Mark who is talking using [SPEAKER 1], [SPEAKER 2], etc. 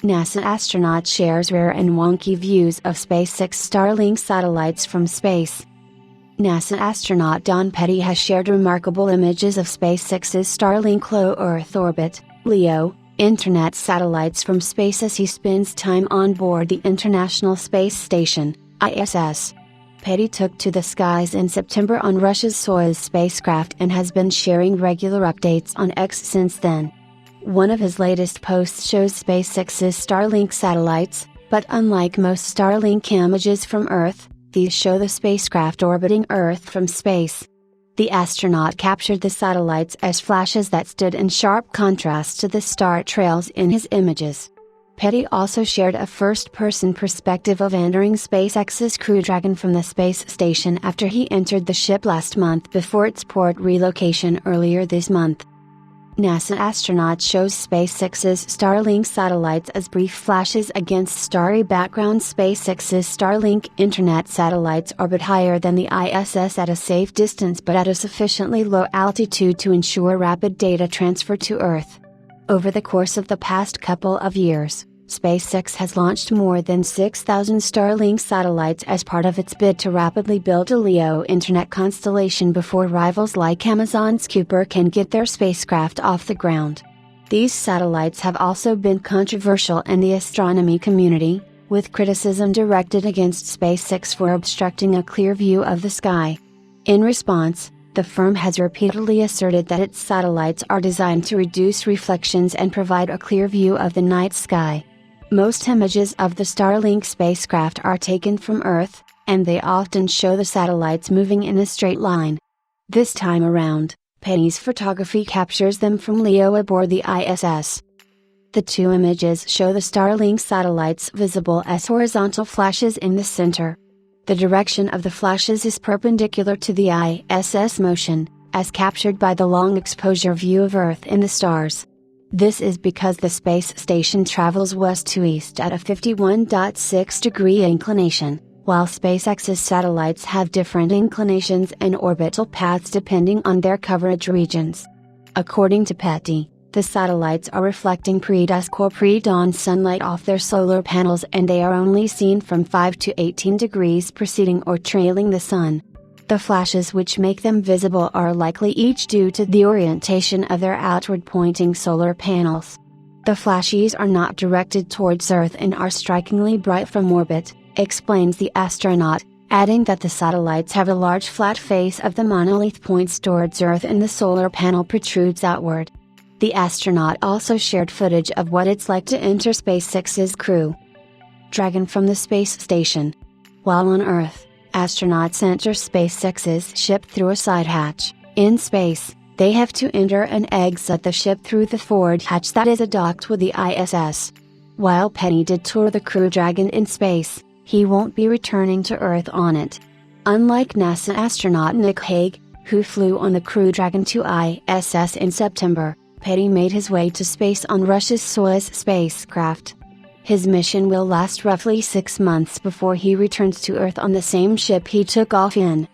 [SPEAKER 1] NASA astronaut shares rare and wonky views of SpaceX Starlink satellites from space. NASA astronaut Don Petty has shared remarkable images of SpaceX's Starlink low Earth orbit, LEO, internet satellites from space as he spends time on board the International Space Station, ISS. Petty took to the skies in September on Russia's Soyuz spacecraft and has been sharing regular updates on X since then. One of his latest posts shows SpaceX's Starlink satellites, but unlike most Starlink images from Earth, these show the spacecraft orbiting Earth from space. The astronaut captured the satellites as flashes that stood in sharp contrast to the star trails in his images. Petty also shared a first-person perspective of entering SpaceX's Crew Dragon from the space station after he entered the ship last month before its port relocation earlier this month. NASA astronaut shows SpaceX's Starlink satellites as brief flashes against starry background. SpaceX's Starlink internet satellites orbit higher than the ISS at a safe distance but at a sufficiently low altitude to ensure rapid data transfer to Earth. Over the course of the past couple of years, SpaceX has launched more than 6,000 Starlink satellites as part of its bid to rapidly build a LEO internet constellation before rivals like Amazon's Kuiper can get their spacecraft off the ground. These satellites have also been controversial in the astronomy community, with criticism directed against SpaceX for obstructing a clear view of the sky. In response, the firm has repeatedly asserted that its satellites are designed to reduce reflections and provide a clear view of the night sky. Most images of the Starlink spacecraft are taken from Earth, and they often show the satellites moving in a straight line. This time around, Petty's photography captures them from LEO aboard the ISS. The two images show the Starlink satellites visible as horizontal flashes in the center. The direction of the flashes is perpendicular to the ISS motion, as captured by the long exposure view of Earth in the stars. This is because the space station travels west to east at a 51.6-degree inclination, while SpaceX's satellites have different inclinations and orbital paths depending on their coverage regions. According to Petty, the satellites are reflecting pre-dusk or pre-dawn sunlight off their solar panels and they are only seen from 5 to 18 degrees preceding or trailing the sun. The flashes which make them visible are likely each due to the orientation of their outward-pointing solar panels. The flashes are not directed towards Earth and are strikingly bright from orbit, explains the astronaut, adding that the satellites have a large flat face of the monolith points towards Earth and the solar panel protrudes outward. The astronaut also shared footage of what it's like to enter SpaceX's Crew Dragon from the space station. While on Earth, astronauts enter SpaceX's ship through a side hatch. In space, they have to enter and exit the ship through the forward hatch that is docked with the ISS. While Petty did tour the Crew Dragon in space, he won't be returning to Earth on it. Unlike NASA astronaut Nick Hague, who flew on the Crew Dragon to ISS in September, Petty made his way to space on Russia's Soyuz spacecraft. His mission will last roughly 6 months before he returns to Earth on the same ship he took off in.